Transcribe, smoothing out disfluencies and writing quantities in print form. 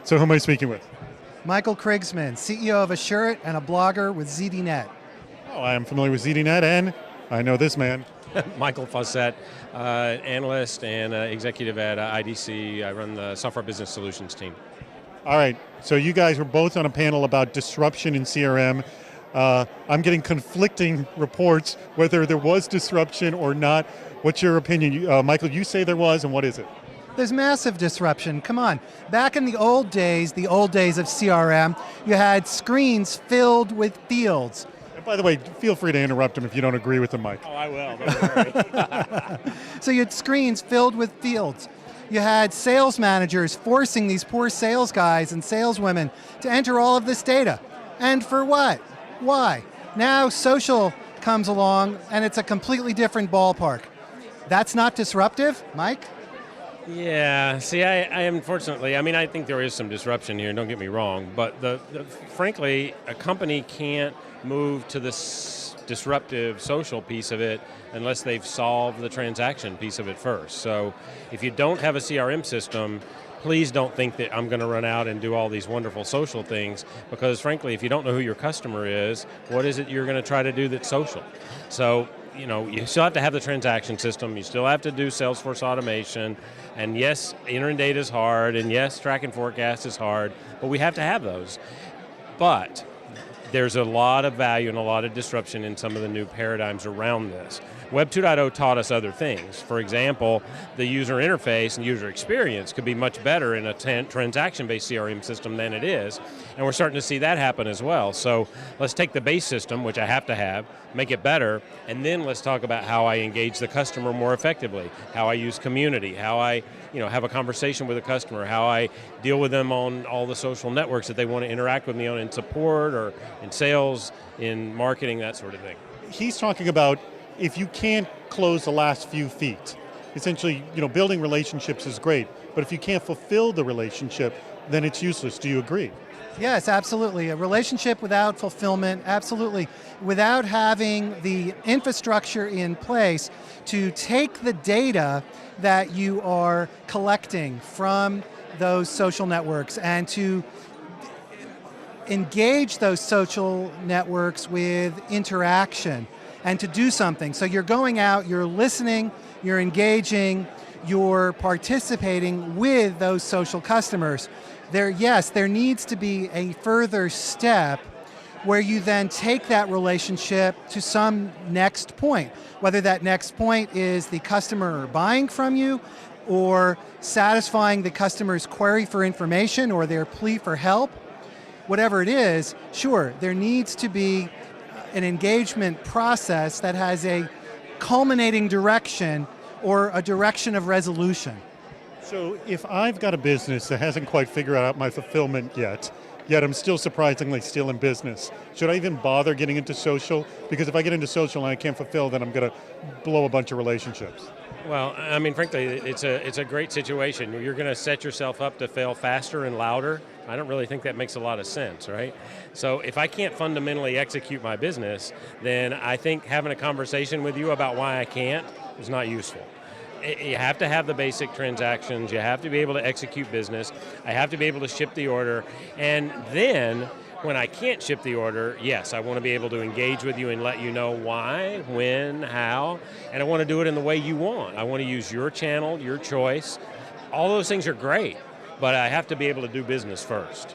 So who am I speaking with? Michael Krigsman, CEO of Asuret and a blogger with ZDNet. Oh, I am familiar with ZDNet, and I know this man. Michael Fauscette, analyst and executive at IDC. I run the software business solutions team. All right, so you guys were both on a panel about disruption in CRM. I'm getting conflicting reports whether there was disruption or not. What's your opinion? Michael, you say there was, and what is it? There's massive disruption, come on. Back in the old days of CRM, you had screens filled with fields. And by the way, feel free to interrupt him if you don't agree with him, Mike. Oh, I will, don't worry. So you had screens filled with fields. You had sales managers forcing these poor sales guys and saleswomen to enter all of this data. And for what? Why? Now social comes along and it's a completely different ballpark. That's not disruptive, Mike? Yeah, see, I unfortunately, I think there is some disruption here, don't get me wrong, but frankly, a company can't move to this disruptive social piece of it unless they've solved the transaction piece of it first. So if you don't have a CRM system, please don't think that I'm going to run out and do all these wonderful social things, because frankly, if you don't know who your customer is, what is it you're going to try to do that's social? So, you still have to have the transaction system, you still have to do Salesforce automation, and yes, entering data is hard, and yes, track and forecast is hard, but we have to have those. But there's a lot of value and a lot of disruption in some of the new paradigms around this. Web 2.0 taught us other things. For example, the user interface and user experience could be much better in a transaction-based CRM system than it is, and we're starting to see that happen as well. So let's take the base system, which I have to have, make it better, and then let's talk about how I engage the customer more effectively, how I use community, how I have a conversation with a customer, how I deal with them on all the social networks that they want to interact with me on in support or in sales, in marketing, that sort of thing. He's talking about if you can't close the last few feet. Essentially, building relationships is great, but if you can't fulfill the relationship, then it's useless. Do you agree? Yes, absolutely. A relationship without fulfillment, absolutely. Without having the infrastructure in place to take the data that you are collecting from those social networks and to engage those social networks with interaction and to do something. So you're going out, you're listening, you're engaging, you're participating with those social customers. There needs to be a further step where you then take that relationship to some next point, whether that next point is the customer buying from you or satisfying the customer's query for information or their plea for help. Whatever it is, sure, there needs to be an engagement process that has a culminating direction or a direction of resolution. So if I've got a business that hasn't quite figured out my fulfillment yet I'm still surprisingly still in business, should I even bother getting into social? Because if I get into social and I can't fulfill, then I'm going to blow a bunch of relationships. Well, frankly, it's a great situation. You're going to set yourself up to fail faster and louder. I don't really think that makes a lot of sense, right? So if I can't fundamentally execute my business, then I think having a conversation with you about why I can't is not useful. You have to have the basic transactions, you have to be able to execute business, I have to be able to ship the order, and then when I can't ship the order, yes, I want to be able to engage with you and let you know why, when, how, and I want to do it in the way you want. I want to use your channel, your choice. All those things are great, but I have to be able to do business first.